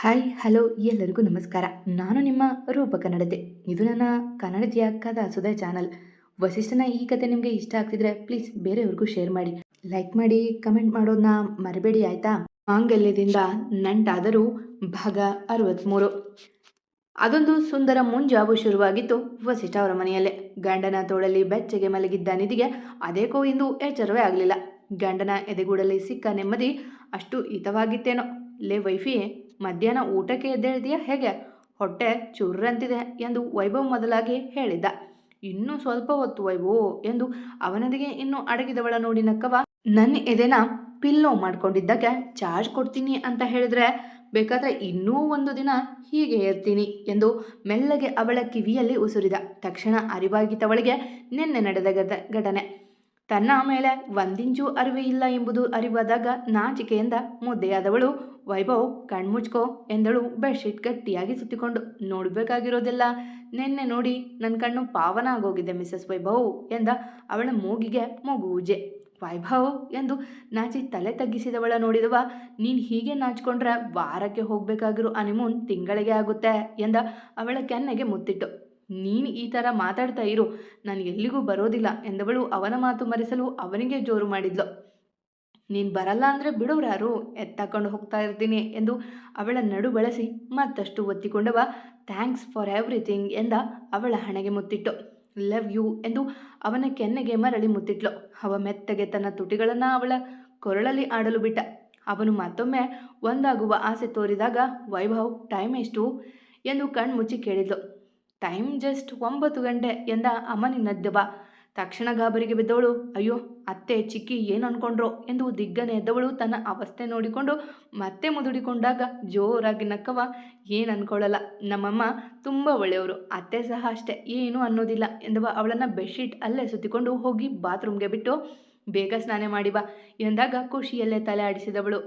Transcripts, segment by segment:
Hi hello ಎಲ್ಲರಿಗೂ ನಮಸ್ಕಾರ. ನಾನು ನಿಮ್ಮ ರೂಪ ಕನ್ನಡತೆ. ಇದು ನನ್ನ ಕನ್ನಡತಿಯ ಕಥಾ ಸುಧಾ ಚಾನಲ್. ವಸಿಷ್ಠನ ಈ ಕತೆ ನಿಮಗೆ ಇಷ್ಟ ಆಗ್ತಿದ್ರೆ ಪ್ಲೀಸ್ ಬೇರೆಯವ್ರಿಗೂ ಶೇರ್ ಮಾಡಿ, ಲೈಕ್ ಮಾಡಿ, ಕಮೆಂಟ್ ಮಾಡೋದನ್ನ ಮರಿಬೇಡಿ ಆಯ್ತಾ. ಮಾಂಗಲ್ಯದಿಂದ ನಂಟಾದರೂ ಭಾಗ 63. ಅದೊಂದು ಸುಂದರ ಮುಂಜಾವು ಶುರುವಾಗಿತ್ತು ವಸಿಷ್ಠ ಅವರ ಮನೆಯಲ್ಲೇ. ಗಂಡನ ತೋಳಲ್ಲಿ ಬೆಚ್ಚಗೆ ಮಲಗಿದ್ದ ನಿಧಿಗೆ ಅದೇಕೋ ಇಂದು ಎಚ್ಚರವೇ ಆಗಲಿಲ್ಲ. ಗಂಡನ ಎದೆಗೂಡಲ್ಲಿ ಸಿಕ್ಕ ನೆಮ್ಮದಿ ಅಷ್ಟು ಹಿತವಾಗಿತ್ತೇನೋ. ಲೇ ವೈಫಿ, ಮಧ್ಯಾಹ್ನ ಊಟಕ್ಕೆ ಎದ್ದೇಳಿದೆಯಾ ಹೇಗೆ? ಹೊಟ್ಟೆ ಚುರ್ರಂತಿದೆ ಎಂದು ವೈಭವ್ ಮೊದಲಾಗಿ ಹೇಳಿದ್ದ. ಇನ್ನೂ ಸ್ವಲ್ಪ ಹೊತ್ತು ವೈಭವ್ ಎಂದು ಅವನದಿಗೆ ಇನ್ನೂ ಅಡಗಿದವಳ ನೋಡಿ ನಕ್ಕವ. ನನ್ನ ಎದೆನ ಪಿಲ್ಲೋ ಮಾಡ್ಕೊಂಡಿದ್ದಕ್ಕೆ ಚಾರ್ಜ್ ಕೊಡ್ತೀನಿ ಅಂತ ಹೇಳಿದ್ರೆ ಬೇಕಾದ್ರೆ ಇನ್ನೂ ಒಂದು ದಿನ ಹೀಗೆ ಇರ್ತೀನಿ ಎಂದು ಮೆಲ್ಲಗೆ ಅವಳ ಕಿವಿಯಲ್ಲಿ ಉಸುರಿದ. ತಕ್ಷಣ ಅರಿವಾಗಿದ್ದವಳಿಗೆ ನಿನ್ನೆ ನಡೆದ ಘಟನೆ ತನ್ನ ಮೇಲೆ ಒಂದಿಂಚೂ ಅರಿವೇ ಇಲ್ಲ ಎಂಬುದು ಅರಿವಾದಾಗ ನಾಚಿಕೆಯಿಂದ ಮುದ್ದೆಯಾದವಳು ವೈಭವ್ ಕಣ್ಮುಚ್ಕೋ ಎಂದಳು ಬೆಡ್ಶೀಟ್ ಗಟ್ಟಿಯಾಗಿ ಸುತ್ತಿಕೊಂಡು. ನೋಡಬೇಕಾಗಿರೋದೆಲ್ಲ ನಿನ್ನೆ ನೋಡಿ ನನ್ನ ಕಣ್ಣು ಪಾವನ ಆಗೋಗಿದೆ ಮಿಸಸ್ ವೈಭವ್ ಎಂದ ಅವಳ ಮೂಗಿಗೆ ಮೂಗುವುಜೆ. ವೈಭವ್ ಎಂದು ನಾಚಿ ತಲೆ ತಗ್ಗಿಸಿದವಳ ನೋಡಿದವ, ನೀನು ಹೀಗೆ ನಾಚಿಕೊಂಡ್ರೆ ವಾರಕ್ಕೆ ಹೋಗಬೇಕಾಗಿರೋ ಹನಿಮೂನ್ ತಿಂಗಳಿಗೆ ಆಗುತ್ತೆ ಎಂದ ಅವಳ ಕೆನ್ನೆಗೆ ಮುತ್ತಿಟ್ಟು. ನೀನು ಈ ಥರ ಮಾತಾಡ್ತಾ ಇರು, ನಾನು ಎಲ್ಲಿಗೂ ಬರೋದಿಲ್ಲ ಎಂದವಳು ಅವನ ಮಾತು ಮರೆಸಲು ಅವನಿಗೆ ಜೋರು ಮಾಡಿದ್ಲು. ನೀನು ಬರಲ್ಲ ಅಂದರೆ ಬಿಡೋರ್ಯಾರು, ಎತ್ತಾಕೊಂಡು ಹೋಗ್ತಾ ಇರ್ತೀನಿ ಎಂದು ಅವಳ ನಡು ಬಳಸಿ ಮತ್ತಷ್ಟು ಒತ್ತಿಕೊಂಡವ. ಥ್ಯಾಂಕ್ಸ್ ಫಾರ್ ಎವ್ರಿಥಿಂಗ್ ಎಂದ ಅವಳ ಹಣೆಗೆ ಮುತ್ತಿಟ್ಟು. ಲವ್ ಯು ಎಂದು ಅವನ ಕೆನ್ನೆಗೆ ಮರಳಿ ಮುತ್ತಿಟ್ಲು. ಅವ ಮೆತ್ತಗೆ ತನ್ನ ತುಟಿಗಳನ್ನು ಅವಳ ಕೊರಳಲ್ಲಿ ಆಡಲು ಬಿಟ್ಟ. ಅವನು ಮತ್ತೊಮ್ಮೆ ಒಂದಾಗುವ ಆಸೆ ತೋರಿದಾಗ, ವೈಭವ್ ಟೈಮ್ ಎಷ್ಟು ಎಂದು ಕಣ್ಮುಚ್ಚಿ ಕೇಳಿದ್ಲು. ಟೈಮ್ ಜಸ್ಟ್ 9 ಗಂಟೆ ಎಂದ ಅಮ್ಮನಿನದ್ದವ. ತಕ್ಷಣ ಗಾಬರಿಗೆ ಬಿದ್ದವಳು, ಅಯ್ಯೋ ಅತ್ತೆ ಚಿಕ್ಕಿ ಏನು ಅನ್ಕೊಂಡ್ರೋ ಎಂದು ದಿಗ್ಗನೆ ಎದ್ದವಳು ತನ್ನ ಅವಸ್ಥೆ ನೋಡಿಕೊಂಡು ಮತ್ತೆ ಮುದುಡಿಕೊಂಡಾಗ ಜೋರಾಗಿ ನಕ್ಕವ. ಏನು ಅನ್ಕೊಳ್ಳಲ್ಲ, ನಮ್ಮಮ್ಮ ತುಂಬ ಒಳ್ಳೆಯವರು, ಅತ್ತೆ ಸಹ ಅಷ್ಟೇ, ಏನೂ ಅನ್ನೋದಿಲ್ಲ ಎಂದವ ಅವಳನ್ನು ಬೆಡ್ಶೀಟ್ ಅಲ್ಲೇ ಸುತ್ತಿಕೊಂಡು ಹೋಗಿ ಬಾತ್ರೂಮ್ಗೆ ಬಿಟ್ಟು ಬೇಗ ಸ್ನಾನ ಮಾಡಿ ಬಾ ಎಂದಾಗ ಖುಷಿಯಲ್ಲೇ ತಲೆ ಆಡಿಸಿದವಳು.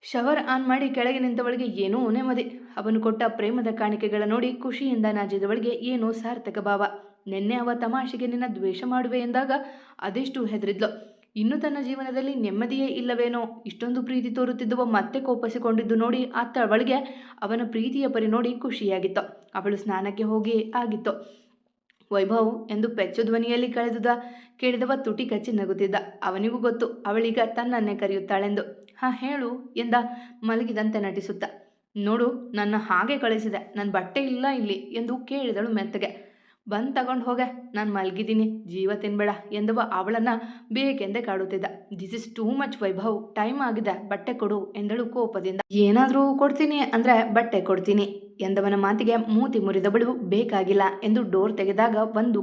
ಶವರ್ ಆನ್ ಮಾಡಿ ಕೆಳಗೆ ನಿಂತವಳಿಗೆ ಏನೋ ನೆಮ್ಮದಿ. ಅವನು ಕೊಟ್ಟ ಪ್ರೇಮದ ಕಾಣಿಕೆಗಳ ನೋಡಿ ಖುಷಿಯಿಂದ ನಾಚಿದವಳಿಗೆ ಏನೋ ಸಾರ್ಥಕ ಭಾವ. ನಿನ್ನೆ ಅವ ತಮಾಷೆಗೆ ನಿನ್ನ ದ್ವೇಷ ಮಾಡುವೆ ಎಂದಾಗ ಅದೆಷ್ಟು ಹೆದರಿದ್ಲು. ಇನ್ನು ತನ್ನ ಜೀವನದಲ್ಲಿ ನೆಮ್ಮದಿಯೇ ಇಲ್ಲವೇನೋ. ಇಷ್ಟೊಂದು ಪ್ರೀತಿ ತೋರುತ್ತಿದ್ದವ ಮತ್ತೆ ಕೋಪಿಸಿಕೊಂಡಿದ್ದು ನೋಡಿ ಅವಳಿಗೆ ಅವನ ಪ್ರೀತಿಯ ಪರಿ ನೋಡಿ ಖುಷಿಯಾಗಿತ್ತು. ಅವಳು ಸ್ನಾನಕ್ಕೆ ಹೋಗಿ ಆಗಿತ್ತು. ವೈಭವ್ ಎಂದು ಪೆಚ್ಚು ಧ್ವನಿಯಲ್ಲಿ ಕೇಳಿದವ ತುಟಿ ಕಚ್ಚಿ ನಗುತ್ತಿದ್ದ. ಅವನಿಗೂ ಗೊತ್ತು ಅವಳೀಗ ತನ್ನನ್ನೇ ಕರೆಯುತ್ತಾಳೆಂದು. ಹಾ ಹೇಳು ಎಂದ ಮಲಗಿದಂತೆ ನಟಿಸುತ್ತ. ನೋಡು, ನನ್ನ ಹಾಗೆ ಕಳಿಸಿದೆ, ನನ್ನ ಬಟ್ಟೆ ಇಲ್ಲ ಇಲ್ಲಿ ಎಂದು ಕೇಳಿದಳು ಮೆತ್ತಗೆ. ಬಂದು ತಗೊಂಡು ಹೋಗೆ, ನಾನು ಮಲಗಿದ್ದೀನಿ, ಜೀವ ತಿನ್ಬೇಡ ಎಂದವ ಅವಳನ್ನು ಬೇಕೆಂದೇ ಕಾಡುತ್ತಿದ್ದ. This is too much Vaibhav, time ಆಗಿದೆ, ಬಟ್ಟೆ ಕೊಡು ಎಂದಳು ಕೋಪದಿಂದ. ಏನಾದರೂ ಕೊಡ್ತೀನಿ ಅಂದರೆ ಬಟ್ಟೆ ಕೊಡ್ತೀನಿ ಎಂದವನ ಮಾತಿಗೆ ಮೂತಿ ಮುರಿದವಳು ಬೇಕಾಗಿಲ್ಲ ಎಂದು ಡೋರ್ ತೆಗೆದಾಗ ಒಂದು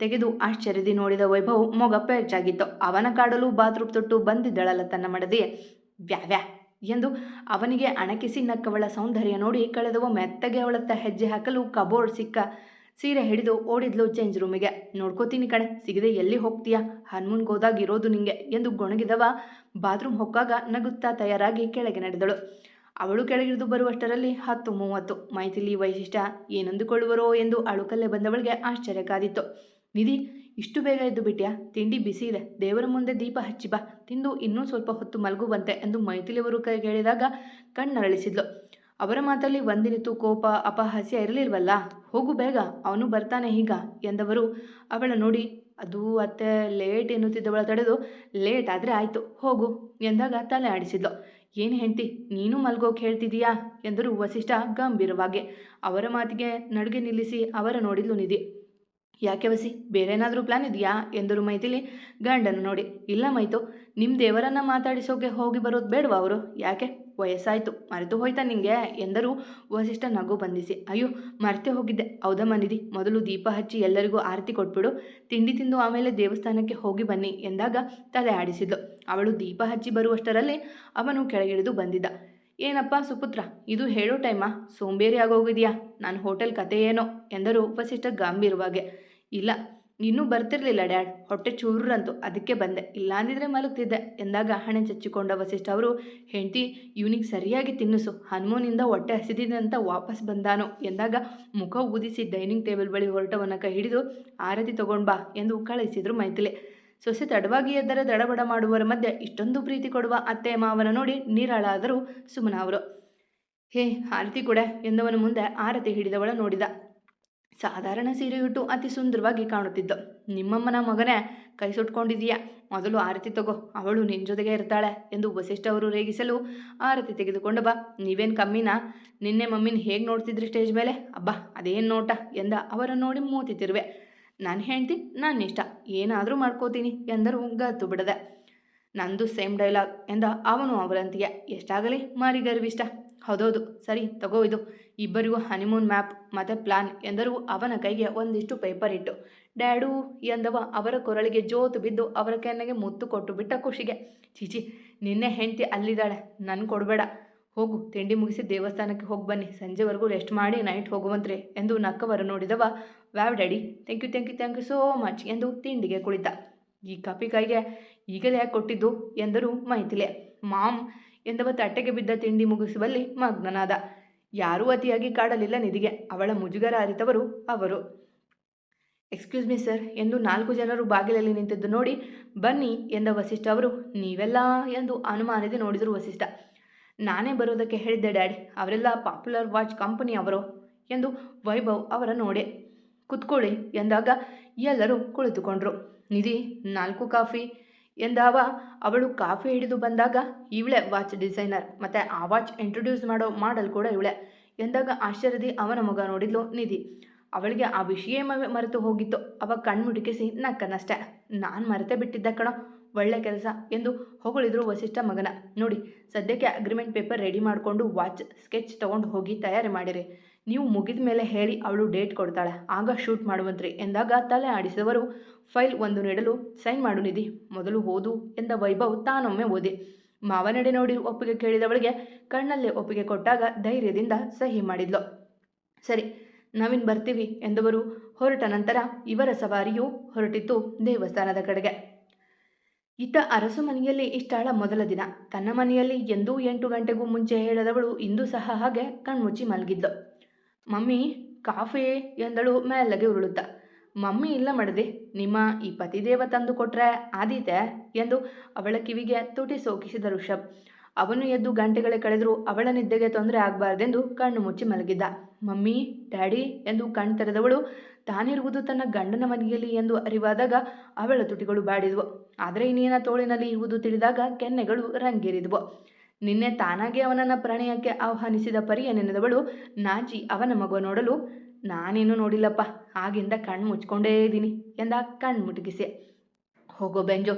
ತೆಗೆದು ಆಶ್ಚರ್ಯದಿ ನೋಡಿದ ವೈಭವ್ ಮೊಗ ಪೆಚ್ಚಾಗಿತ್ತು. ಅವನ ಕಾಡಲು ಬಾತ್ರೂಮ್ ತೊಟ್ಟು ಬಂದಿದ್ದಳಲ್ಲ ತನ್ನ ಮಡದಿ. ವ್ಯಾ ಎಂದು ಅವನಿಗೆ ಅಣಕಿಸಿ ನಕ್ಕವಳ ಸೌಂದರ್ಯ ನೋಡಿ ಕಳೆದವ ಮೆತ್ತಗೆ ಅವಳತ್ತ ಹೆಜ್ಜೆ ಹಾಕಲು ಕಬೋರ್ಡ್ ಸಿಕ್ಕ ಸೀರೆ ಹಿಡಿದು ಓಡಿದ್ಲು ಚೇಂಜ್ ರೂಮಿಗೆ. ನೋಡ್ಕೋತೀನಿ ಕಣೆ, ಸಿಗದೆ ಎಲ್ಲಿ ಹೋಗ್ತೀಯಾ, ಹನ್ಮೂನ್ಗೆ ಹೋದಾಗ ಇರೋದು ನಿಂಗೆ ಎಂದು ಗೊಣಗಿದವ ಬಾತ್ರೂಮ್ ಹೊಕ್ಕಾಗ ನಗುತ್ತಾ ತಯಾರಾಗಿ ಕೆಳಗೆ ನಡೆದಳು. ಅವಳು ಕೆಳಗಿಳಿದು ಬರುವಷ್ಟರಲ್ಲಿ 10:30. ಮೈಥಿಲಿ ವೈಶಿಷ್ಟ್ಯ ಏನಂದುಕೊಳ್ಳುವರೋ ಎಂದು ಅಳುಕಲ್ಲೇ ಬಂದವಳಿಗೆ ಆಶ್ಚರ್ಯ ಕಾದಿತ್ತು. ನಿಧಿ, ಇಷ್ಟು ಬೇಗ ಎದ್ದು ಬಿಟ್ಯಾ? ತಿಂಡಿ ಬಿಸಿ ಇದೆ, ದೇವರ ಮುಂದೆ ದೀಪ ಹಚ್ಚಿ ಬಾ, ತಿಂದು ಇನ್ನೂ ಸ್ವಲ್ಪ ಹೊತ್ತು ಮಲಗುವಂತೆ ಎಂದು ಮೈಥಿಲಿಯವರು ಕೇಳಿದಾಗ ಕಣ್ಣರಳಿಸಿದ್ಲು. ಅವರ ಮಾತಲ್ಲಿ ಒಂದಿನಿತು ಕೋಪ ಅಪಹಾಸ್ಯ ಇರಲಿಲ್ವಲ್ಲ. ಹೋಗು ಬೇಗ, ಅವನು ಬರ್ತಾನೆ ಈಗ ಎಂದವರು ಅವಳ ನೋಡಿ. ಅದು ಅತ್ತೆ ಲೇಟ್ ಎನ್ನುತ್ತಿದ್ದವಳ ತಡೆದು, ಲೇಟ್ ಆದರೆ ಆಯಿತು ಹೋಗು ಎಂದಾಗ ತಲೆ ಆಡಿಸಿದ್ಲು. ಏನು ಹೆಂಡ್ತಿ, ನೀನು ಮಲ್ಗೋಕೆ ಹೇಳ್ತಿದೀಯಾ ಎಂದರು ವಸಿಷ್ಠ ಗಂಭೀರವಾಗಿ. ಅವರ ಮಾತಿಗೆ ನಡುಗೆ ನಿಲ್ಲಿಸಿ ಅವರ ನೋಡಿದ್ಲು ನಿಧಿ. ಯಾಕೆ ವಸಿ, ಬೇರೇನಾದರೂ ಪ್ಲಾನ್ ಇದೆಯಾ ಎಂದರು ಮೈಥಿಲಿ ಗಂಡನ ನೋಡಿ. ಇಲ್ಲ ಮೈತು, ನಿಮ್ಮ ದೇವರನ್ನು ಮಾತಾಡಿಸೋಕೆ ಹೋಗಿ ಬರೋದು ಬೇಡವಾ ಅವರು? ಯಾಕೆ, ವಯಸ್ಸಾಯಿತು, ಮರೆತು ಹೋಯ್ತಾ ನಿಂಗೆ ಎಂದರು ವಸಿಷ್ಠ ನಗು ಬಂಧಿಸಿ. ಅಯ್ಯೋ ಮರೆತೇ ಹೋಗಿದ್ದೆ, ಹೌದಮ್ಮ ನಿಧಿ, ಮೊದಲು ದೀಪ ಹಚ್ಚಿ ಎಲ್ಲರಿಗೂ ಆರತಿ ಕೊಟ್ಬಿಡು, ತಿಂಡಿ ತಿಂದು ಆಮೇಲೆ ದೇವಸ್ಥಾನಕ್ಕೆ ಹೋಗಿ ಬನ್ನಿ ಎಂದಾಗ ತಲೆ ಆಡಿಸಿದ್ಲು. ಅವಳು ದೀಪ ಹಚ್ಚಿ ಬರುವಷ್ಟರಲ್ಲಿ ಅವನು ಕೆಳಗಿಳಿದು ಬಂದಿದ್ದ. ಏನಪ್ಪ ಸುಪುತ್ರ, ಇದು ಹೇಳೋ ಟೈಮಾ? ಸೋಂಬೇರಿ ಆಗೋಗಿದೆಯಾ? ನಾನು ಹೋಟೆಲ್ ಕತೆ ಏನೋ ಎಂದರು ವಸಿಷ್ಠ ಗಂಭೀರವಾಗಿ. ಇಲ್ಲ, ಇನ್ನೂ ಬರ್ತಿರ್ಲಿಲ್ಲ ಡ್ಯಾಡ್, ಹೊಟ್ಟೆ ಚೂರಂತು, ಅದಕ್ಕೆ ಬಂದೆ, ಇಲ್ಲಾಂದಿದ್ರೆ ಮಲಗ್ತಿದ್ದೆ ಎಂದಾಗ ಹಣೆ ಚಚ್ಚಿಕೊಂಡ ವಸಿಷ್ಠ ಅವರು, ಹೆಂಡತಿ ಇವನಿಗೆ ಸರಿಯಾಗಿ ತಿನ್ನಿಸು, ಹನುಮೂನಿಂದ ಹೊಟ್ಟೆ ಹಸಿದಿದೆ ಅಂತ ವಾಪಸ್ ಬಂದಾನು ಎಂದಾಗ ಮುಖ ಊದಿಸಿ ಡೈನಿಂಗ್ ಟೇಬಲ್ ಬಳಿ ಹೊರಟವನ ಕೈ ಹಿಡಿದು ಆರತಿ ತಗೊಂಡು ಬಾ ಎಂದು ಕಳಿಸಿದ್ರು ಮೈಥಿಲಿ. ಸೊಸೆ ತಡವಾಗಿ ಎದ್ದರೆ ದಡಬಡ ಮಾಡುವವರ ಮಧ್ಯೆ ಇಷ್ಟೊಂದು ಪ್ರೀತಿ ಕೊಡುವ ಅತ್ತೆ ಮಾವನ ನೋಡಿ ನಿರಾಳಾದರು ಸುಮನ ಅವರು. ಹೇ ಆರತಿ ಕೊಡೆ ಎಂದವನ ಮುಂದೆ ಆರತಿ ಹಿಡಿದವಳ ನೋಡಿದ. ಸಾಧಾರಣ ಸೀರೆಯುಟ್ಟು ಅತಿ ಸುಂದರವಾಗಿ ಕಾಣುತ್ತಿದ್ದ. ನಿಮ್ಮಮ್ಮನ ಮಗನೇ, ಕೈ ಸುಟ್ಕೊಂಡಿದೀಯಾ, ಮೊದಲು ಆರತಿ ತಗೋ, ಅವಳು ನಿನ್ನ ಜೊತೆಗೆ ಇರ್ತಾಳೆ ಎಂದು ವಸಿಷ್ಠ ಅವರು ರೇಗಿಸಲು ಆರತಿ ತೆಗೆದುಕೊಂಡ ಬಾ. ನೀವೇನು ಕಮ್ಮಿನಾ? ನಿನ್ನೆ ಮಮ್ಮಿನ ಹೇಗೆ ನೋಡ್ತಿದ್ರಿ ಸ್ಟೇಜ್ ಮೇಲೆ? ಅಬ್ಬಾ ಅದೇನು ನೋಟ ಎಂದ ಅವರನ್ನು ನೋಡಿ ಮೂತಿ ತಿರುವೆ. ನನ್ನ ಹೆಂಡ್ತಿ ನನ್ನ ಇಷ್ಟ, ಏನಾದರೂ ಮಾಡ್ಕೋತೀನಿ ಎಂದರು ಗತ್ತು ಬಿಡದೆ. ನಂದು ಸೇಮ್ ಡೈಲಾಗ್ ಎಂದ ಅವನು ಅವರಂತಿಗೆ. ಎಷ್ಟಾಗಲಿ ಮಾರಿಗರ್ವಿಷ್ಟ. ಹೌದೌದು ಸರಿ ತಗೋ, ಇದು ಇಬ್ಬರಿಗೂ ಹನಿಮೂನ್ ಮ್ಯಾಪ್ ಮತ್ತು ಪ್ಲಾನ್ ಎಂದರು ಅವನ ಕೈಗೆ ಒಂದಿಷ್ಟು ಪೇಪರ್ ಇಟ್ಟು. ಡ್ಯಾಡು ಎಂದವ ಅವರ ಕೊರಳಿಗೆ ಜೋತು ಬಿದ್ದು ಅವರ ಕೆನ್ನೆಗೆ ಮುತ್ತು ಕೊಟ್ಟು ಬಿಟ್ಟ ಖುಷಿಗೆ. ಚೀಚಿ, ನಿನ್ನೆ ಹೆಂಡ್ತಿ ಅಲ್ಲಿದ್ದಾಳೆ, ನನ್ನ ಕೊಡಬೇಡ. ಹೋಗು, ತಿಂಡಿ ಮುಗಿಸಿ ದೇವಸ್ಥಾನಕ್ಕೆ ಹೋಗಿ ಬನ್ನಿ, ಸಂಜೆವರೆಗೂ ರೆಸ್ಟ್ ಮಾಡಿ ನೈಟ್ ಹೋಗುವಂತ್ರಿ ಎಂದು ನಕ್ಕವರು ನೋಡಿದವ. Wow daddy, thank you so much ಎಂದು ತಿಂಡಿಗೆ ಕುಳಿತ. ಈ ಕಪಿ ಕೈಗೆ ಈಗಲೇ ಯಾಕೆ ಕೊಟ್ಟಿದ್ದು ಎಂದರು ಮೈಥಿಲೆ. ಮಾಮ್ ಎಂದವ ತಟ್ಟೆಗೆ ಬಿದ್ದ ತಿಂಡಿ ಮುಗಿಸುವಲ್ಲಿ ಮಗ್ನನಾದ. ಯಾರೂ ಅತಿಯಾಗಿ ಕಾಡಲಿಲ್ಲ ನಿಧಿಗೆ. ಅವಳ ಮುಜುಗರ ಅರಿತವರು ಅವರು. ಎಕ್ಸ್ಕ್ಯೂಸ್ ಮೀ ಸರ್ ಎಂದು 4 ಜನರು ಬಾಗಿಲಲ್ಲಿ ನಿಂತಿದ್ದು ನೋಡಿ ಬನ್ನಿ ಎಂದ ವಸಿಷ್ಠ ಅವರು. ನೀವೆಲ್ಲ ಎಂದು ಅನುಮಾನದೆ ನೋಡಿದರು ವಸಿಷ್ಠ. ನಾನೇ ಬರೋದಕ್ಕೆ ಹೇಳಿದ್ದೆ ಡ್ಯಾಡಿ, ಅವರೆಲ್ಲ ಪಾಪ್ಯುಲರ್ ವಾಚ್ ಕಂಪನಿ ಅವರು ಎಂದು ವೈಭವ್ ಅವರ ನೋಡೆ. ಕುತ್ಕೊಳ್ಳಿ ಎಂದಾಗ ಎಲ್ಲರೂ ಕುಳಿತುಕೊಂಡ್ರು. ನಿಧಿ 4 ಕಾಫಿ ಎಂದವ. ಅವಳು ಕಾಫಿ ಹಿಡಿದು ಬಂದಾಗ ಇವಳೆ ವಾಚ್ ಡಿಸೈನರ್, ಮತ್ತು ಆ ವಾಚ್ ಇಂಟ್ರೊಡ್ಯೂಸ್ ಮಾಡೋ ಮಾಡಲ್ ಕೂಡ ಇವಳೆ ಎಂದಾಗ ಆಶ್ಚರ್ಯದಿ ಅವನ ಮಗ ನೋಡಿದ್ಲು ನಿಧಿ. ಅವಳಿಗೆ ಆ ವಿಷಯ ಮರೆತು ಹೋಗಿತ್ತು. ಅವ ಕಣ್ಮುಡುಕಿಸಿ ನಕ್ಕನಷ್ಟೆ. ನಾನು ಮರೆತೇ ಬಿಟ್ಟಿದ್ದೆ ಕಣೋ, ಒಳ್ಳೆ ಕೆಲಸ ಎಂದು ಹೊಗಳಿದ್ರು ವಸಿಷ್ಠ ಮಗನ. ನೋಡಿ, ಸದ್ಯಕ್ಕೆ ಅಗ್ರಿಮೆಂಟ್ ಪೇಪರ್ ರೆಡಿ ಮಾಡಿಕೊಂಡು ವಾಚ್ ಸ್ಕೆಚ್ ತೊಗೊಂಡು ಹೋಗಿ ತಯಾರಿ ಮಾಡಿರಿ. ನೀವು ಮುಗಿದ ಮೇಲೆ ಹೇಳಿ ಅವಳು ಡೇಟ್ ಕೊಡ್ತಾಳೆ, ಆಗ ಶೂಟ್ ಮಾಡುವಂತ್ರಿ ಎಂದಾಗ ತಲೆ ಆಡಿಸಿದವರು. ಫೈಲ್ ಒಂದು ನೀಡಲು ಸೈನ್ ಮಾಡು ನಿಧಿ, ಮೊದಲು ಓದು ಎಂದ ವೈಭವ್ ತಾನೊಮ್ಮೆ ಓದಿ. ಮಾವನಡೆ ನೋಡಿ ಒಪ್ಪಿಗೆ ಕೇಳಿದವಳಿಗೆ ಕಣ್ಣಲ್ಲೇ ಒಪ್ಪಿಗೆ ಕೊಟ್ಟಾಗ ಧೈರ್ಯದಿಂದ ಸಹಿ ಮಾಡಿದ್ಲು. ಸರಿ, ನಾವಿನ್ ಬರ್ತೀವಿ ಎಂದವರು ಹೊರಟ ನಂತರ ಇವರ ಸವಾರಿಯು ಹೊರಟಿತ್ತು ದೇವಸ್ಥಾನದ ಕಡೆಗೆ. ಇತ್ತ ಅರಸು ಮನೆಯಲ್ಲಿ ಇಷ್ಟಾಳ ಮೊದಲ ದಿನ. ತನ್ನ ಮನೆಯಲ್ಲಿ ಎಂದೂ 8 ಗಂಟೆಗೂ ಮುಂಚೆ ಹೇಳದವಳು ಇಂದು ಸಹ ಹಾಗೆ ಕಣ್ಮುಚ್ಚಿ ಮಲಗಿದ್ಲು. ಮಮ್ಮಿ ಕಾಫಿ ಎಂದಳು ಮೆಲ್ಲಗೆ ಉರುಳುತ್ತಾ. ಮಮ್ಮಿ ಇಲ್ಲ ಮಡದಿ, ನಿಮ್ಮ ಈ ಪತಿದೇವ ತಂದು ಕೊಟ್ರೆ ಆದೀತೆ ಎಂದು ಅವಳ ಕಿವಿಗೆ ತುಟಿ ಸೋಕಿಸಿದ ಋಷಭ್. ಅವನು ಎದ್ದು ಗಂಟೆಗಳೇ ಕಳೆದರೂ ಅವಳ ನಿದ್ದೆಗೆ ತೊಂದರೆ ಆಗಬಾರ್ದೆಂದು ಕಣ್ಣು ಮುಚ್ಚಿ ಮಲಗಿದ್ದ. ಮಮ್ಮಿ, ಡ್ಯಾಡಿ ಎಂದು ಕಣ್ ತೆರೆದವಳು ತಾನಿರುವುದು ತನ್ನ ಗಂಡನ ಮನೆಯಲ್ಲಿ ಎಂದು ಅರಿವಾದಾಗ ಅವಳ ತುಟಿಗಳು ಬಾಡಿದ್ವು. ಆದರೆ ಇನ್ನೇನ ತೋಳಿನಲ್ಲಿ ಇರುವುದು ತಿಳಿದಾಗ ಕೆನ್ನೆಗಳು ರಂಗೇರಿದ್ವು. ನಿನ್ನೆ ತಾನಾಗೆ ಅವನನ್ನು ಪ್ರಣಯಕ್ಕೆ ಆಹ್ವಾನಿಸಿದ ಪರಿಯ ನೆನೆದವಳು ನಾಚಿ ಅವನ ಮಗುವ ನೋಡಲು. ನಾನೇನು ನೋಡಿಲ್ಲಪ್ಪ, ಆಗಿಂದ ಕಣ್ಣು ಮುಚ್ಕೊಂಡೇ ಇದ್ದೀನಿ ಎಂದ ಕಣ್ಣು ಮುಟುಕಿಸಿ. ಹೋಗೋ ಬೆಂಜೋ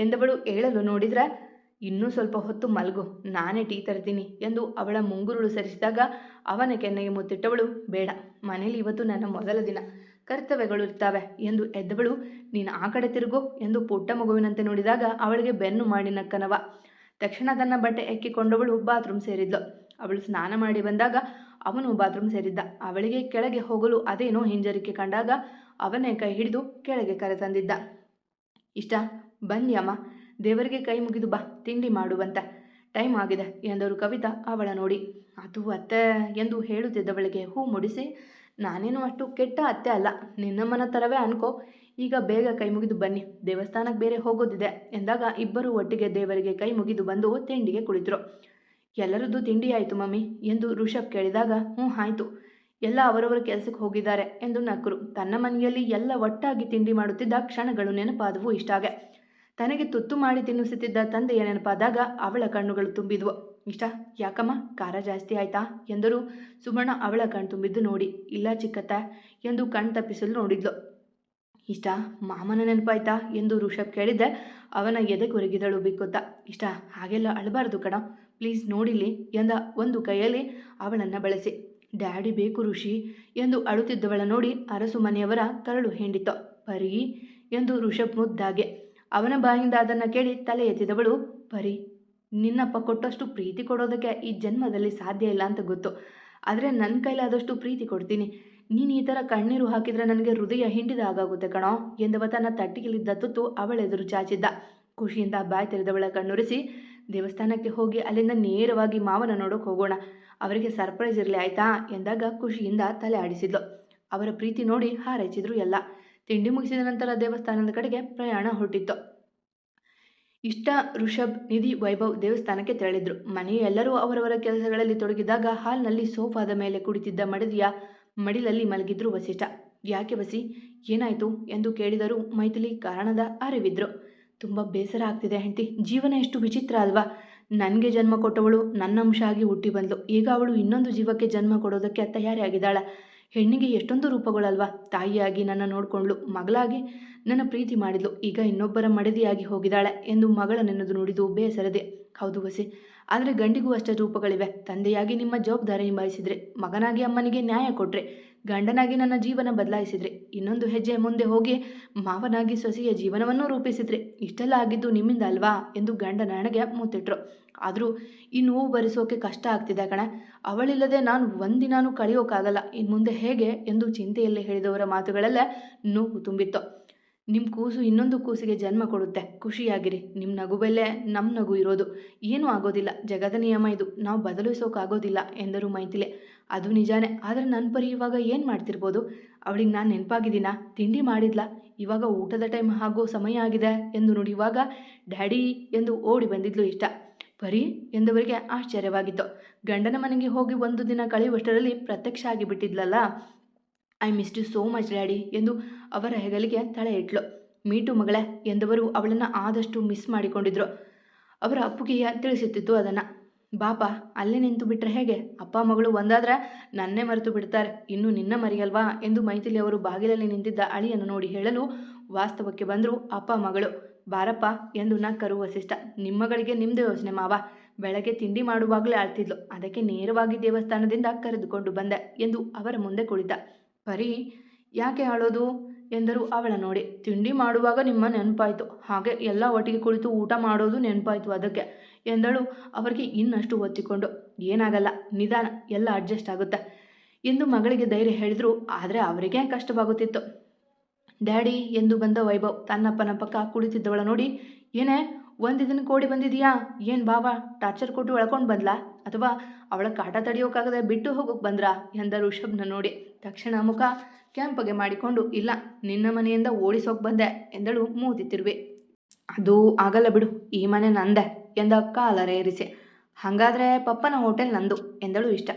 ಎಂದವಳು ಏಳಲು ನೋಡಿದ್ರೆ, ಇನ್ನೂ ಸ್ವಲ್ಪ ಹೊತ್ತು ಮಲಗು, ನಾನೇ ಟೀ ತರ್ತೀನಿ ಎಂದು ಅವಳ ಮುಂಗುರುಳು ಸರಿಸಿದಾಗ ಅವನ ಕೆನ್ನೆಗೆ ಮುತ್ತಿಟ್ಟವಳು. ಬೇಡ, ಮನೇಲಿ ಇವತ್ತು ನನ್ನ ಮೊದಲ ದಿನ, ಕರ್ತವ್ಯಗಳು ಇರ್ತಾವೆ ಎಂದು ಎದ್ದವಳು. ನೀನು ಆ ಕಡೆ ತಿರುಗು ಎಂದು ಪುಟ್ಟ ಮಗುವಿನಂತೆ ನೋಡಿದಾಗ ಅವಳಿಗೆ ಬೆನ್ನು ಮಾಡಿ ನಕ್ಕನವ. ತಕ್ಷಣ ತನ್ನ ಬಟ್ಟೆ ಎಕ್ಕಿಕೊಂಡವಳು ಬಾತ್ರೂಮ್ ಸೇರಿದ್ಲು. ಅವಳು ಸ್ನಾನ ಮಾಡಿ ಬಂದಾಗ ಅವನು ಬಾತ್ರೂಮ್ ಸೇರಿದ್ದ. ಅವಳಿಗೆ ಕೆಳಗೆ ಹೋಗಲು ಅದೇನೋ ಹಿಂಜರಿಕೆ ಕಂಡಾಗ ಅವನೇ ಕೈ ಹಿಡಿದು ಕೆಳಗೆ ಕರೆತಂದಿದ್ದ. ಇಷ್ಟ ಬನ್ನಿಯಮ್ಮ, ದೇವರಿಗೆ ಕೈ ಮುಗಿದು ಬಾ, ತಿಂಡಿ ಮಾಡುವಂತ ಟೈಮ್ ಆಗಿದೆ ಎಂದರು ಕವಿತಾ ಅವಳ ನೋಡಿ. ಅದು ಅತ್ತೆ ಎಂದು ಹೇಳುತ್ತಿದ್ದವಳಿಗೆ ಹೂ ಮುಡಿಸಿ, ನಾನೇನು ಅಷ್ಟು ಕೆಟ್ಟ ಅತ್ತೆ ಅಲ್ಲ, ನಿನ್ನಮ್ಮನ ಥರವೇ ಅನ್ಕೋ, ಈಗ ಬೇಗ ಕೈ ಮುಗಿದು ಬನ್ನಿ, ದೇವಸ್ಥಾನಕ್ಕೆ ಬೇರೆ ಹೋಗೋದಿದೆ ಎಂದಾಗ ಇಬ್ಬರು ಒಟ್ಟಿಗೆ ದೇವರಿಗೆ ಕೈ ಮುಗಿದು ಬಂದು ತಿಂಡಿಗೆ ಕುಳಿತರು. ಎಲ್ಲರದ್ದು ತಿಂಡಿ ಆಯಿತು ಮಮ್ಮಿ ಎಂದು ಋಷಭ್ ಕೇಳಿದಾಗ ಹ್ಞೂ ಆಯಿತು, ಎಲ್ಲ ಅವರವರ ಕೆಲಸಕ್ಕೆ ಹೋಗಿದ್ದಾರೆ ಎಂದು ನಕ್ಕರು. ತನ್ನ ಮನೆಯಲ್ಲಿ ಎಲ್ಲ ಒಟ್ಟಾಗಿ ತಿಂಡಿ ಮಾಡುತ್ತಿದ್ದ ಕ್ಷಣಗಳು ನೆನಪಾದವು. ಇಷ್ಟಾಗೆ ತನಗೆ ತುತ್ತು ಮಾಡಿ ತಿನ್ನಿಸುತ್ತಿದ್ದ ತಂದೆಯ ನೆನಪಾದಾಗ ಅವಳ ಕಣ್ಣುಗಳು ತುಂಬಿದ್ವು. ಇಷ್ಟ, ಯಾಕಮ್ಮ ಖಾರ ಜಾಸ್ತಿ ಆಯ್ತಾ ಎಂದರು ಸುಮಣ್ಣ ಅವಳ ಕಣ್ ತುಂಬಿದ್ದು ನೋಡಿ. ಇಲ್ಲ ಚಿಕ್ಕತ್ತ ಎಂದು ಕಣ್ ತಪ್ಪಿಸಲು ನೋಡಿದ್ಲು. ಇಷ್ಟ, ಮಾಮನ ನೆನಪಾಯ್ತಾ ಎಂದು ಋಷಭ್ ಕೇಳಿದ್ದೆ. ಅವನ ಎದೆ ಕೊರಗಿದಳು ಬಿಕ್ಕುತ್ತಾ. ಇಷ್ಟ, ಹಾಗೆಲ್ಲ ಅಳಬಾರ್ದು ಕಣ, ಪ್ಲೀಸ್ ನೋಡಿಲಿ ಎಂದ ಒಂದು ಕೈಯಲ್ಲಿ ಅವಳನ್ನು ಬಳಸಿ. ಡ್ಯಾಡಿ ಬೇಕು ಋಷಿ ಎಂದು ಅಳುತ್ತಿದ್ದವಳ ನೋಡಿ ಅರಸು ಮನೆಯವರ ಕರಳು ಹಿಂಡಿತು. ಪರಿ ಎಂದು ಋಷಭ್ ಮುದ್ದಾಗೆ. ಅವನ ಬಾಯಿಂದ ಅದನ್ನು ಕೇಳಿ ತಲೆ ಎತ್ತಿದವಳು. ಪರಿ, ನಿನ್ನಪ್ಪ ಕೊಟ್ಟಷ್ಟು ಪ್ರೀತಿ ಕೊಡೋದಕ್ಕೆ ಈ ಜನ್ಮದಲ್ಲಿ ಸಾಧ್ಯ ಇಲ್ಲ ಅಂತ ಗೊತ್ತು, ಆದರೆ ನನ್ನ ಕೈಲಾದಷ್ಟು ಪ್ರೀತಿ ಕೊಡ್ತೀನಿ. ನೀನು ಈ ಥರ ಕಣ್ಣೀರು ಹಾಕಿದರೆ ನನಗೆ ಹೃದಯ ಹಿಂಡಿದ ಆಗಾಗುತ್ತೆ ಕಣೋ ಎಂದವ ತನ್ನ ತಟ್ಟಿಗೆಲಿದ್ದ ತುತ್ತು ಅವಳೆದುರು ಚಾಚಿದ್ದ. ಖುಷಿಯಿಂದ ಬಾಯಿ ತೆರೆದವಳ ಕಣ್ಣುರಿಸಿ, ದೇವಸ್ಥಾನಕ್ಕೆ ಹೋಗಿ ಅಲ್ಲಿಂದ ನೇರವಾಗಿ ಮಾವನ ನೋಡೋಕೆ ಹೋಗೋಣ, ಅವರಿಗೆ ಸರ್ಪ್ರೈಸ್ ಇರಲಿ ಆಯ್ತಾ ಎಂದಾಗ ಖುಷಿಯಿಂದ ತಲೆ ಆಡಿಸಿದ್ಲು. ಅವರ ಪ್ರೀತಿ ನೋಡಿ ಹಾರೈಸಿದ್ರು ಎಲ್ಲ. ತಿಂಡಿ ಮುಗಿಸಿದ ನಂತರ ದೇವಸ್ಥಾನದ ಕಡೆಗೆ ಪ್ರಯಾಣ ಹೊರಟಿತ್ತು. ಇಷ್ಟ ಋಷಭ್, ನಿಧಿ, ವೈಭವ್ ದೇವಸ್ಥಾನಕ್ಕೆ ತೆರಳಿದ್ರು. ಮನೆಯ ಎಲ್ಲರೂ ಅವರವರ ಕೆಲಸಗಳಲ್ಲಿ ತೊಡಗಿದಾಗ ಹಾಲ್ನಲ್ಲಿ ಸೋಫಾದ ಮೇಲೆ ಕುಳಿತಿದ್ದ ಮಡದಿಯ ಮಡಿಲಲ್ಲಿ ಮಲಗಿದ್ರು ವಸಿಷ್ಠ. ಯಾಕೆ ವಸಿ, ಏನಾಯ್ತು ಎಂದು ಕೇಳಿದರೂ ಮೈಥಿಲಿ ಕಾರಣದ ಅರಿವಿದ್ರು. ತುಂಬ ಬೇಸರ ಆಗ್ತಿದೆ ಹೆಂಡತಿ, ಜೀವನ ಎಷ್ಟು ವಿಚಿತ್ರ ಅಲ್ವಾ. ನನಗೆ ಜನ್ಮ ಕೊಟ್ಟವಳು ನನ್ನ ಅಂಶ ಆಗಿ ಹುಟ್ಟಿ ಬಂದ್ಲು. ಈಗ ಅವಳು ಇನ್ನೊಂದು ಜೀವಕ್ಕೆ ಜನ್ಮ ಕೊಡೋದಕ್ಕೆ ತಯಾರಿ ಆಗಿದ್ದಾಳ. ಹೆಣ್ಣಿಗೆ ಎಷ್ಟೊಂದು ರೂಪಗಳಲ್ವಾ. ತಾಯಿಯಾಗಿ ನನ್ನ ನೋಡ್ಕೊಂಡ್ಳು, ಮಗಳಾಗಿ ನನ್ನ ಪ್ರೀತಿ ಮಾಡಿದ್ಲು, ಈಗ ಇನ್ನೊಬ್ಬರ ಮಡದಿಯಾಗಿ ಹೋಗಿದ್ದಾಳೆ ಎಂದು ಮಗಳ ನೆನೆದು ನುಡಿದು ಬೇಸರದೆ. ಹೌದು ವಸಿ, ಆದರೆ ಗಂಡಿಗೂ ಅಷ್ಟೇ ರೂಪಗಳಿವೆ. ತಂದೆಯಾಗಿ ನಿಮ್ಮ ಜವಾಬ್ದಾರಿ ನಿಭಾಯಿಸಿದ್ರೆ, ಮಗನಾಗಿ ಅಮ್ಮನಿಗೆ ನ್ಯಾಯ ಕೊಟ್ರೆ, ಗಂಡನಾಗಿ ನನ್ನ ಜೀವನ ಬದಲಾಯಿಸಿದ್ರೆ, ಇನ್ನೊಂದು ಹೆಜ್ಜೆ ಮುಂದೆ ಹೋಗಿ ಮಾವನಾಗಿ ಸೊಸೆಯ ಜೀವನವನ್ನು ರೂಪಿಸಿದ್ರೆ, ಇಷ್ಟೆಲ್ಲ ಆಗಿದ್ದು ನಿಮ್ಮಿಂದ ಅಲ್ವಾ ಎಂದು ಗಂಡನ ಹಣೆಗೆ ಮುತ್ತಿಟ್ರು. ಆದರೂ ಈ ನೋವು ಭರಿಸೋಕೆ ಕಷ್ಟ ಆಗ್ತಿದೆ ಕಣೆ. ಅವಳಿಲ್ಲದೆ ನಾನು ಒಂದಿನಾನು ಕಳೆಯೋಕ್ಕಾಗಲ್ಲ. ಇನ್ನು ಮುಂದೆ ಹೇಗೆ ಎಂದು ಚಿಂತೆಯಲ್ಲಿ ಹೇಳಿದವರ ಮಾತುಗಳಲ್ಲೇ ನೋವು ತುಂಬಿತ್ತು. ನಿಮ್ಮ ಕೂಸು ಇನ್ನೊಂದು ಕೂಸಿಗೆ ಜನ್ಮ ಕೊಡುತ್ತೆ, ಖುಷಿಯಾಗಿರಿ. ನಿಮ್ಮ ನಗುಬಲ್ಲೇ ನಮ್ಮ ನಗು ಇರೋದು. ಏನೂ ಆಗೋದಿಲ್ಲ, ಜಗದ ನಿಯಮ ಇದು, ನಾವು ಬದಲಿಸೋಕ್ಕಾಗೋದಿಲ್ಲ ಎಂದರು ಮೈಥಿಲಿ. ಅದು ನಿಜಾನೇ, ಆದರೆ ನನ್ನ ಪರಿ ಇವಾಗ ಏನು ಮಾಡ್ತಿರ್ಬೋದು. ಅವಳಿಗೆ ನಾನು ನೆನಪಾಗಿದ್ದೀನಾ? ತಿಂಡಿ ಮಾಡಿದ್ಲ? ಇವಾಗ ಊಟದ ಟೈಮ್ ಆಗೋ ಸಮಯ ಆಗಿದೆ ಎಂದು ನುಡಿಯುವಾಗ ಡ್ಯಾಡಿ ಎಂದು ಓಡಿ ಬಂದಿದ್ಲು ಇಷ್ಟ. ಪರಿ ಎಂದವರಿಗೆ ಆಶ್ಚರ್ಯವಾಗಿತ್ತು. ಗಂಡನ ಮನೆಗೆ ಹೋಗಿ ಒಂದು ದಿನ ಕಳೆಯುವಷ್ಟರಲ್ಲಿ ಪ್ರತ್ಯಕ್ಷ ಆಗಿಬಿಟ್ಟಿದ್ಲಲ್ಲ. I missed you so much daddy ಎಂದು ಅವರ ಹೆಗಲಿಗೆ ತಲೆ ಇಟ್ಲು. ಮೀಟು ಮಗಳೇ ಎಂದವರು ಅವಳನ್ನು ಆದಷ್ಟು ಮಿಸ್ ಮಾಡಿಕೊಂಡಿದ್ರು. ಅವರ ಅಪ್ಪುಗೆಯ ತಿಳಿಸುತ್ತಿತ್ತು ಅದನ್ನು. ಬಾಪ, ಅಲ್ಲೇ ನಿಂತು ಬಿಟ್ಟರೆ ಹೇಗೆ? ಅಪ್ಪ ಮಗಳು ಒಂದಾದ್ರೆ ನನ್ನೇ ಮರೆತು ಬಿಡ್ತಾರೆ, ಇನ್ನು ನಿನ್ನ ಮರಿಯಲ್ವಾ ಎಂದು ಮೈಥಿಲಿ ಅವರು ಬಾಗಿಲಲ್ಲಿ ನಿಂತಿದ್ದ ಅಳಿಯನ್ನು ನೋಡಿ ಹೇಳಲು ವಾಸ್ತವಕ್ಕೆ ಬಂದರು ಅಪ್ಪ ಮಗಳು. ಬಾರಪ್ಪ ಎಂದು ನಕ್ಕರು ವಸಿಷ್ಠ. ನಿಮ್ಮಗಳಿಗೆ ನಿಮ್ಮದೇ ಯೋಚನೆ ಮಾವ. ಬೆಳಗ್ಗೆ ತಿಂಡಿ ಮಾಡುವಾಗಲೇ ಅಳ್ತಿದ್ಲು, ಅದಕ್ಕೆ ನೇರವಾಗಿ ದೇವಸ್ಥಾನದಿಂದ ಕರೆದುಕೊಂಡು ಬಂದೆ ಎಂದು ಅವರ ಮುಂದೆ ಕುಳಿತ. ಪರಿ, ಯಾಕೆ ಅಳೋದು ಎಂದರು ಅವಳ ನೋಡಿ. ತಿಂಡಿ ಮಾಡುವಾಗ ನಿಮ್ಮ ನೆನಪಾಯಿತು, ಹಾಗೆ ಎಲ್ಲ ಒಟ್ಟಿಗೆ ಕುಳಿತು ಊಟ ಮಾಡೋದು ನೆನಪಾಯಿತು ಅದಕ್ಕೆ ಎಂದಳು ಅವರಿಗೆ ಇನ್ನಷ್ಟು ಒತ್ತಿಕೊಂಡು. ಏನಾಗಲ್ಲ, ನಿಧಾನ, ಎಲ್ಲ ಅಡ್ಜಸ್ಟ್ ಆಗುತ್ತೆ ಎಂದು ಮಗಳಿಗೆ ಧೈರ್ಯ ಹೇಳಿದ್ರು. ಆದರೆ ಅವರಿಗೆ ಕಷ್ಟವಾಗುತ್ತಿತ್ತು. ಡ್ಯಾಡಿ ಎಂದು ಬಂದ ವೈಭವ್ ತನ್ನಪ್ಪನ ಪಕ್ಕ ಕುಳಿತಿದ್ದವಳ ನೋಡಿ, ಏನೇ ಒಂದು ದಿನ ಕೋಡಿ ಬಂದಿದೆಯಾ? ಏನು ಬಾವ ಟಾರ್ಚರ್ ಕೊಟ್ಟು ಎಳ್ಕೊಂಡು ಬಂದ್ಲಾ, ಅಥವಾ ಅವಳ ಕಾಟ ತಡೆಯೋಕ್ಕಾಗದೆ ಬಿಟ್ಟು ಹೋಗೋಕೆ ಬಂದ್ರಾ ಎಂದ ಋಷಭ್ನ ನೋಡಿ. ತಕ್ಷಣ ಮುಖ ಕೆಂಪಗೆ ಮಾಡಿಕೊಂಡು, ಇಲ್ಲ, ನಿನ್ನ ಮನೆಯಿಂದ ಓಡಿಸೋಕೆ ಬಂದೆ ಎಂದಳು ಮೂತಿ ತಿರುವಿ. ಅದು ಆಗಲ್ಲ ಬಿಡು, ಈ ಮನೆ ನಂದೆ ಎಂದ ಕಾಲರೇರಿಸಿ. ಹಾಗಾದರೆ ಪಪ್ಪನ ಹೋಟೆಲ್ ನಂದು ಎಂದಳು ಇಷ್ಟ.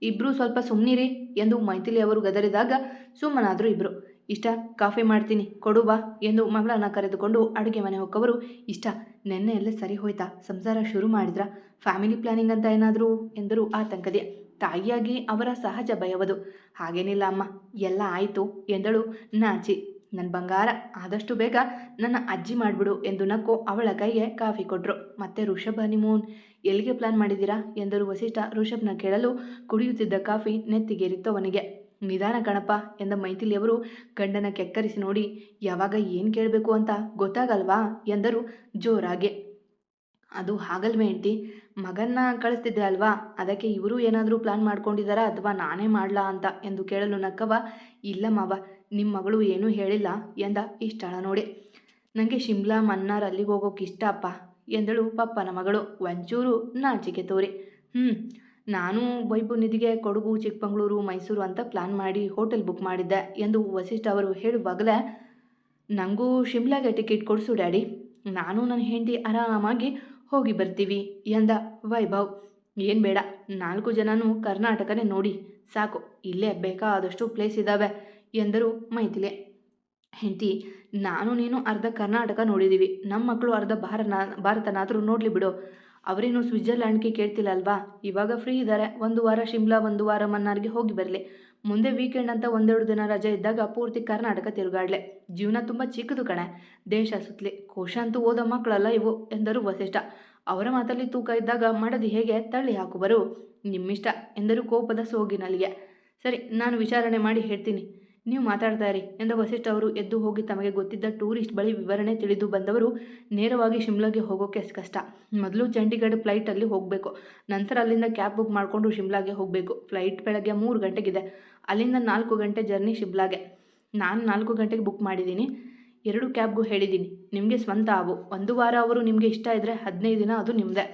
ಇಬ್ಬರು ಸ್ವಲ್ಪ ಸುಮ್ಮನಿರಿ ಎಂದು ಮೈಥಿಲಿ ಅವರು ಗದರಿದಾಗ ಸುಮ್ಮನಾದರು ಇಬ್ಬರು. ಇಷ್ಟ, ಕಾಫಿ ಮಾಡ್ತೀನಿ ಕೊಡು ಬಾ ಎಂದು ಮಗಳನ್ನ ಕರೆದುಕೊಂಡು ಅಡುಗೆ ಮನೆ ಹೋಗೋವರು. ಇಷ್ಟ, ನೆನ್ನೆ ಎಲ್ಲ ಸರಿ ಹೋಯ್ತಾ? ಸಂಸಾರ ಶುರು ಮಾಡಿದ್ರಾ? ಫ್ಯಾಮಿಲಿ ಪ್ಲಾನಿಂಗ್ ಅಂತ ಏನಾದರೂ ಎಂದರು ಆತಂಕದೆ. ತಾಯಿಯಾಗಿ ಅವರ ಸಹಜ ಭಯವದು. ಹಾಗೇನಿಲ್ಲ ಅಮ್ಮ, ಎಲ್ಲ ಆಯಿತು ಎಂದಳು ನಾಚಿ. ನನ್ನ ಬಂಗಾರ, ಆದಷ್ಟು ಬೇಗ ನನ್ನ ಅಜ್ಜಿ ಮಾಡಿಬಿಡು ಎಂದು ನಕ್ಕು ಅವಳ ಕೈಗೆ ಕಾಫಿ ಕೊಟ್ಟರು. ಮತ್ತೆ ಋಷಭ್ ಹನಿಮೂನ್ ಎಲ್ಲಿಗೆ ಪ್ಲಾನ್ ಮಾಡಿದ್ದೀರಾ ಎಂದರು ವಸಿಷ್ಠ ಋಷಭ್ನ ಕೇಳಲು. ಕುಡಿಯುತ್ತಿದ್ದ ಕಾಫಿ ನೆತ್ತಿಗೇರಿತ್ತು ಅವನಿಗೆ. ನಿಧಾನ ಕಣಪ್ಪ ಎಂದ ಮೈಥಿಲಿಯವರು ಗಂಡನ ಕೆಕ್ಕರಿಸಿ ನೋಡಿ. ಯಾವಾಗ ಏನು ಕೇಳಬೇಕು ಅಂತ ಗೊತ್ತಾಗಲ್ವಾ ಎಂದರು ಜೋರಾಗಿ. ಅದು ಹಾಗಲ್ವೇ ಹೆಂಡ್ತಿ, ಮಗನ್ನ ಕಳಿಸ್ತಿದ್ದೆ ಅಲ್ವಾ, ಅದಕ್ಕೆ ಇವರು ಏನಾದರೂ ಪ್ಲಾನ್ ಮಾಡ್ಕೊಂಡಿದ್ದಾರಾ ಅಥವಾ ನಾನೇ ಮಾಡ್ಲಾ ಅಂತ ಎಂದು ಕೇಳಲು ನಕ್ಕವ. ಇಲ್ಲ ಮಾವ, ನಿಮ್ಮ ಮಗಳು ಏನೂ ಹೇಳಿಲ್ಲ ಎಂದ ಇಷ್ಟಳ ನೋಡಿ. ನನಗೆ ಶಿಮ್ಲಾ ಮನ್ನಾರ್ ಅಲ್ಲಿಗೆ ಹೋಗೋಕೆ ಇಷ್ಟ ಅಪ್ಪ ಎಂದಳು ಪಪ್ಪನ ಮಗಳು ಒಂಚೂರು ನಾಚಿಕೆ ತೋರಿ. ನಾನು ವೈಭವ್ ನಿಧಿಗೆ ಕೊಡಗು, ಚಿಕ್ಕಮಗಳೂರು, ಮೈಸೂರು ಅಂತ ಪ್ಲಾನ್ ಮಾಡಿ ಹೋಟೆಲ್ ಬುಕ್ ಮಾಡಿದ್ದೆ ಎಂದು ವಸಿಷ್ಠ ಅವರು ಹೇಳುವಾಗಲೇ, ನನಗೂ ಶಿಮ್ಲಾಗೆ ಟಿಕೆಟ್ ಕೊಡಿಸು ಡ್ಯಾಡಿ, ನಾನು ನನ್ನ ಹೆಂಡತಿ ಆರಾಮಾಗಿ ಹೋಗಿ ಬರ್ತೀವಿ ಎಂದ ವೈಭವ್. ಏನು ಬೇಡ, 4 ಜನನೂ ಕರ್ನಾಟಕನೇ ನೋಡಿ ಸಾಕು, ಇಲ್ಲೇ ಬೇಕಾದಷ್ಟು ಪ್ಲೇಸ್ ಇದ್ದಾವೆ ಎಂದರು ಮೈಥಿಲಿ. ಹೆಂಡತಿ, ನಾನು ನೀನು ಅರ್ಧ ಕರ್ನಾಟಕ ನೋಡಿದ್ದೀವಿ, ನಮ್ಮ ಮಕ್ಕಳು ಅರ್ಧ ಭಾರತನಾದರೂ ನೋಡಲಿ ಬಿಡು. ಅವರೇನು ಸ್ವಿಟ್ಜರ್ಲ್ಯಾಂಡ್ಗೆ ಕೇಳ್ತಿಲ್ಲ ಅಲ್ವಾ. ಇವಾಗ ಫ್ರೀ ಇದ್ದಾರೆ, 1 ವಾರ ಶಿಮ್ಲಾ, 1 ವಾರ ಮನ್ನಾರ್ಗೆ ಹೋಗಿ ಬರಲಿ. ಮುಂದೆ ವೀಕೆಂಡ್ ಅಂತ 1-2 ದಿನ ರಜೆ ಇದ್ದಾಗ ಪೂರ್ತಿ ಕರ್ನಾಟಕ ತಿರುಗಾಡಲೆ. ಜೀವನ ತುಂಬ ಚಿಕ್ಕದು ಕಣೆ, ದೇಶ ಸುತ್ತಲಿ. ಕೋಶ ಅಂತೂ ಓದೋ ಮಕ್ಕಳಲ್ಲ ಇವು ಎಂದರು ವಸಿಷ್ಠ. ಅವರ ಮಾತಲ್ಲಿ ತೂಕ ಇದ್ದಾಗ ಮಡದಿ ಹೇಗೆ ತಳ್ಳಿ ಹಾಕುವರು? ನಿಮ್ಮಿಷ್ಟ ಎಂದರು ಕೋಪದ ಸೋಗಿನಲ್ಲಿಗೆ. ಸರಿ, ನಾನು ವಿಚಾರಣೆ ಮಾಡಿ ಹೇಳ್ತೀನಿ, ನೀವು ಮಾತಾಡ್ತಾ ಇರಿ ಎಂದ ವಸಿಷ್ಠ ಅವರು ಎದ್ದು ಹೋಗಿ ತಮಗೆ ಗೊತ್ತಿದ್ದ ಟೂರಿಸ್ಟ್ ಬಳಿ ವಿವರಣೆ ತಿಳಿದು ಬಂದವರು. ನೇರವಾಗಿ ಶಿಮ್ಲಾಗೆ ಹೋಗೋಕೆ ಕಷ್ಟ. ಮೊದಲು ಚಂಡೀಗಢ ಫ್ಲೈಟಲ್ಲಿ ಹೋಗಬೇಕು, ನಂತರ ಅಲ್ಲಿಂದ ಕ್ಯಾಬ್ ಬುಕ್ ಮಾಡಿಕೊಂಡು ಶಿಮ್ಲಾಗೆ ಹೋಗಬೇಕು. ಫ್ಲೈಟ್ ಬೆಳಗ್ಗೆ 3 ಗಂಟೆಗಿದೆ, ಅಲ್ಲಿಂದ 4 ಗಂಟೆ ಜರ್ನಿ ಶಿಮ್ಲಾಗೆ. ನಾನು 4 ಗಂಟೆಗೆ ಬುಕ್ ಮಾಡಿದ್ದೀನಿ, 2 ಕ್ಯಾಬ್ಗೂ ಹೇಳಿದ್ದೀನಿ. ನಿಮಗೆ ಸ್ವಂತ ಅವು. 1 ವಾರ ಅವರು ನಿಮಗೆ ಇಷ್ಟ ಇದ್ದರೆ 15 ದಿನ ಅದು ನಿಮ್ಮದೇ.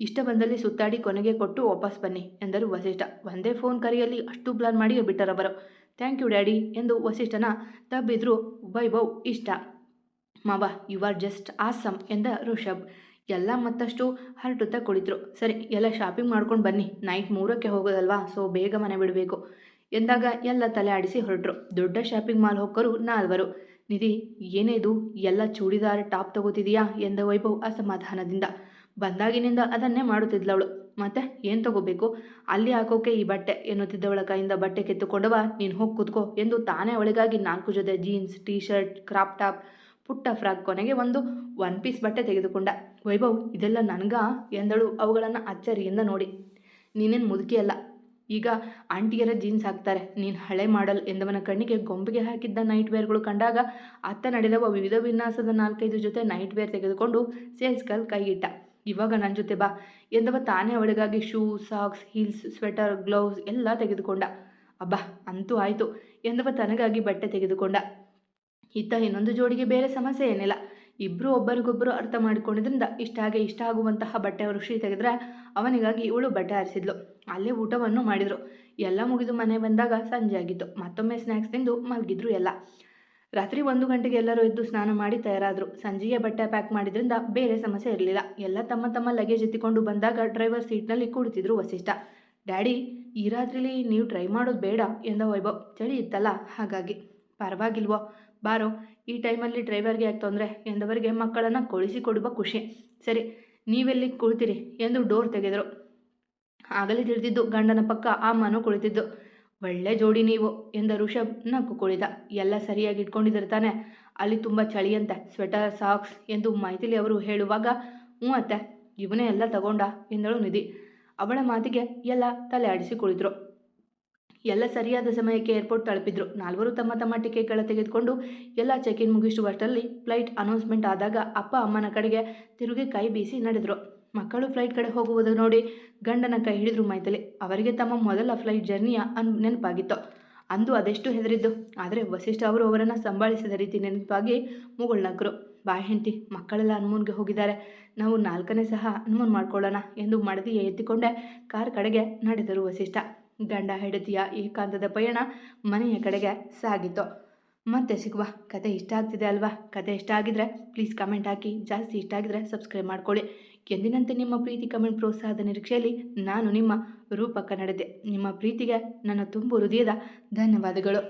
ಇಷ್ಟ ಬಂದಲ್ಲಿ ಸುತ್ತಾಡಿ ಕೊನೆಗೆ ಕೊಟ್ಟು ವಾಪಸ್ ಬನ್ನಿ ಎಂದರು ವಸಿಷ್ಠ. ಒಂದೇ ಫೋನ್ ಕರೆಯಲ್ಲಿ ಅಷ್ಟು ಪ್ಲಾನ್ ಮಾಡಿ ಬಿಟ್ಟರವರು. ಥ್ಯಾಂಕ್ ಯು ಡ್ಯಾಡಿ ಎಂದು ವಸಿಷ್ಠನ ತಬ್ಬಿದ್ರು ವೈಭವ್ ಇಷ್ಟ. ಮಾವ ಯು ಆರ್ ಜಸ್ಟ್ ಆಸಮ್ ಎಂದ ಋಷಭ್. ಎಲ್ಲ ಮತ್ತಷ್ಟು ಹರಟುತ್ತಾ ಕುಳಿತರು. ಸರಿ, ಎಲ್ಲ ಶಾಪಿಂಗ್ ಮಾಡ್ಕೊಂಡು ಬನ್ನಿ, ನೈಟ್ 3ಕ್ಕೆ ಹೋಗೋದಲ್ವಾ, ಸೊ ಬೇಗ ಮನೆ ಬಿಡಬೇಕು ಎಂದಾಗ ಎಲ್ಲ ತಲೆ ಆಡಿಸಿ ಹೊರಟರು. ದೊಡ್ಡ ಶಾಪಿಂಗ್ ಮಾಲ್ ಹೋಗೋರು 4. ನಿಧಿ, ಏನೇ ಇದು, ಎಲ್ಲ ಚೂಡಿದಾರ್ ಟಾಪ್ ತಗೋತಿದೀಯಾ ಎಂದ ವೈಭವ್ ಅಸಮಾಧಾನದಿಂದ. ಬಂದಾಗಿನಿಂದ ಅದನ್ನೇ ಮಾಡುತ್ತಿದ್ಲವಳು. ಮತ್ತೆ ಏನು ತಗೋಬೇಕು, ಅಲ್ಲಿ ಹಾಕೋಕೆ ಈ ಬಟ್ಟೆ ಎನ್ನುತ್ತಿದ್ದವಳ ಕೈಯಿಂದ ಬಟ್ಟೆ ಕಿತ್ತುಕೊಂಡವ. ನೀನು ಹೋಗಿ ಕೂತ್ಕೋ ಎಂದು ತಾನೇ ಅವಳಿಗಾಗಿ 4 ಜೊತೆ jeans, T shirt, crop top, ಪುಟ್ಟ ಫ್ರಾಕ್, ಕೊನೆಗೆ ಒಂದು 1 ಪೀಸ್ ಬಟ್ಟೆ ತೆಗೆದುಕೊಂಡ. ವೈಭವ್, ಇದೆಲ್ಲ ನನಗಾ ಎಂದಳು ಅವುಗಳನ್ನು ಅಚ್ಚರಿಯಿಂದ ನೋಡಿ. ನೀನೇನು ಮುದುಕಿ ಅಲ್ಲ, ಈಗ ಆಂಟಿಯರ ಜೀನ್ಸ್ ಹಾಕ್ತಾರೆ, ನೀನು ಹಳೆ ಮಾಡಲ್ ಎಂದವನ ಕಣ್ಣಿಗೆ ಗೊಂಬೆಗೆ ಹಾಕಿದ್ದ ನೈಟ್ ವೇರ್ಗಳು ಕಂಡಾಗ ಅತ್ತ ನಡೆದವ ವಿವಿಧ ವಿನ್ಯಾಸದ 4-5 ಜೊತೆ ನೈಟ್ ವೇರ್ ತೆಗೆದುಕೊಂಡು ಸೇಲ್ಸ್ ಗರ್ಲ್ ಕೈಗಿಟ್ಟ. ಇವಾಗ ನನ್ನ ಜೊತೆ ಬಾ ಎಂದವ ತಾನೇ ಅವಳಿಗಾಗಿ shoe, socks, heels, sweater, gloves ಎಲ್ಲ ತೆಗೆದುಕೊಂಡ. ಅಬ್ಬಾ, ಅಂತೂ ಆಯಿತು ಎಂದವ ತನಗಾಗಿ ಬಟ್ಟೆ ತೆಗೆದುಕೊಂಡ. ಇತ್ತ ಇನ್ನೊಂದು ಜೋಡಿಗೆ ಬೇರೆ ಸಮಸ್ಯೆ ಏನಿಲ್ಲ. ಇಬ್ಬರು ಒಬ್ಬರಿಗೊಬ್ಬರು ಅರ್ಥ ಮಾಡಿಕೊಂಡಿದ್ರಿಂದ ಇಷ್ಟ ಆಗುವಂತಹ ಬಟ್ಟೆ ಋಷಿ ತೆಗೆದ್ರೆ ಅವನಿಗಾಗಿ ಇವಳು ಬಟ್ಟೆ ಆರಿಸಿದ್ಲು. ಅಲ್ಲೇ ಊಟವನ್ನು ಮಾಡಿದರು. ಎಲ್ಲ ಮುಗಿದು ಮನೆ ಬಂದಾಗ ಸಂಜೆ ಆಗಿತ್ತು. ಮತ್ತೊಮ್ಮೆ ಸ್ನ್ಯಾಕ್ಸ್ ತಿಂದು ಮಲಗಿದ್ರು ಎಲ್ಲ. ರಾತ್ರಿ 1 ಗಂಟೆಗೆ ಎಲ್ಲರೂ ಎದ್ದು ಸ್ನಾನ ಮಾಡಿ ತಯಾರಾದರು. ಸಂಜೆಗೆ ಬಟ್ಟೆ ಪ್ಯಾಕ್ ಮಾಡಿದ್ರಿಂದ ಬೇರೆ ಸಮಸ್ಯೆ ಇರಲಿಲ್ಲ. ಎಲ್ಲ ತಮ್ಮ ತಮ್ಮ ಲಗೇಜ್ ಎತ್ತಿಕೊಂಡು ಬಂದಾಗ ಡ್ರೈವರ್ ಸೀಟ್ನಲ್ಲಿ ಕುಳಿತಿದ್ರು ವಸಿಷ್ಠ. ಡ್ಯಾಡಿ, ಈ ರಾತ್ರಿಲಿ ನೀವು ಡ್ರೈವ್ ಮಾಡೋದು ಬೇಡ ಎಂದ ವೈಭವ್. ಚಳಿ ಇತ್ತಲ್ಲ ಹಾಗಾಗಿ. ಪರವಾಗಿಲ್ವೋ, ಬಾರೋ, ಈ ಟೈಮಲ್ಲಿ ಡ್ರೈವರ್ಗೆ ಯಾಕೆ ತೊಂದರೆ ಎಂದವರಿಗೆ ಮಕ್ಕಳನ್ನು ಕೊಡುವ ಖುಷಿ. ಸರಿ, ನೀವೆಲ್ಲಿ ಕುಳಿತಿರಿ ಎಂದು ಡೋರ್ ತೆಗೆದರು. ಆಗಲೇ ತಿಳಿದಿದ್ದು ಗಂಡನ ಪಕ್ಕ ಅಮ್ಮನೂ ಕುಳಿತಿದ್ದು. ಒಳ್ಳೆ ಜೋಡಿ ನೀವು ಎಂದ ಋಷಭ್ ನಕ್ಕು ಕುಳಿತ. ಎಲ್ಲ ಸರಿಯಾಗಿ ಇಟ್ಕೊಂಡಿದ್ದಾರೆ ತಾನೆ, ಅಲ್ಲಿ ತುಂಬ ಚಳಿಯಂತೆ, ಸ್ವೆಟರ್, ಸಾಕ್ಸ್ ಎಂದು ಮೈಥಿಲಿ ಅವರು ಹೇಳುವಾಗ ಹ್ಞೂ ಅತ್ತೆ, ಇವನೇ ಎಲ್ಲ ತಗೊಂಡ ಎಂದಳು ನಿಧಿ. ಅವಳ ಮಾತಿಗೆ ಎಲ್ಲ ತಲೆ ಆಡಿಸಿ ಕುಳಿತರು. ಎಲ್ಲ ಸರಿಯಾದ ಸಮಯಕ್ಕೆ ಏರ್ಪೋರ್ಟ್ ತಲುಪಿದ್ರು. 4 ತಮ್ಮ ತಮ್ಮ ಟಿಕೆಟ್ಗಳ ತೆಗೆದುಕೊಂಡು ಎಲ್ಲ ಚೆಕ್ ಇನ್ ಮುಗಿಸುವಷ್ಟರಲ್ಲಿ ಫ್ಲೈಟ್ ಅನೌನ್ಸ್ಮೆಂಟ್ ಆದಾಗ ಅಪ್ಪ ಅಮ್ಮನ ಕಡೆಗೆ ತಿರುಗಿ ಕೈ ಬೀಸಿ ನಡೆದರು. ಮಕ್ಕಳು ಫ್ಲೈಟ್ ಕಡೆ ಹೋಗುವುದು ನೋಡಿ ಗಂಡನ ಕೈ ಹಿಡಿದ್ರು ಮೈಥಿಲಿ. ಅವರಿಗೆ ತಮ್ಮ ಮೊದಲ ಫ್ಲೈಟ್ ಜರ್ನಿಯ ನೆನಪಾಗಿತ್ತು. ಅಂದು ಅದೆಷ್ಟು ಹೆದರಿದ್ದು. ಆದರೆ ವಸಿಷ್ಠ ಅವರು ಅವರನ್ನು ಸಂಭಾಳಿಸಿದ ರೀತಿ ನೆನಪಾಗಿ ಮುಗುಳ್ನಕ್ಕರು. ಬಾಯ್ ಹೆಂಡತಿ, ಮಕ್ಕಳೆಲ್ಲ ಹನುಮೂನ್ಗೆ ಹೋಗಿದ್ದಾರೆ, ನಾವು 4ನೇ ಸಹ ಹನುಮೂನ್ ಮಾಡ್ಕೊಳ್ಳೋಣ ಎಂದು ಮಡದಿಯ ಎತ್ತಿಕೊಂಡೆ ಕಾರ್ ಕಡೆಗೆ ನಡೆದರು ವಸಿಷ್ಠ. ಗಂಡ ಹೆಂಡತಿಯ ಏಕಾಂತದ ಪಯಣ ಮನೆಯ ಕಡೆಗೆ ಸಾಗಿತು. ಮತ್ತೆ ಸಿಗುವ. ಕತೆ ಇಷ್ಟ ಆಗ್ತಿದೆ ಅಲ್ವಾ? ಕತೆ ಇಷ್ಟ ಆಗಿದ್ರೆ ಪ್ಲೀಸ್ ಕಮೆಂಟ್ ಹಾಕಿ. ಜಾಸ್ತಿ ಇಷ್ಟ ಆಗಿದ್ರೆ ಸಬ್ಸ್ಕ್ರೈಬ್ ಮಾಡ್ಕೊಳ್ಳಿ. ಎಂದಿನಂತೆ ನಿಮ್ಮ ಪ್ರೀತಿ, ಕಮೆಂಟ್, ಪ್ರೋತ್ಸಾಹದ ನಿರೀಕ್ಷೆಯಲ್ಲಿ ನಾನು ನಿಮ್ಮ ರೂಪಕ ನಡೆದೆ. ನಿಮ್ಮ ಪ್ರೀತಿಗೆ ನನ್ನ ತುಂಬು ಹೃದಯದ ಧನ್ಯವಾದಗಳು.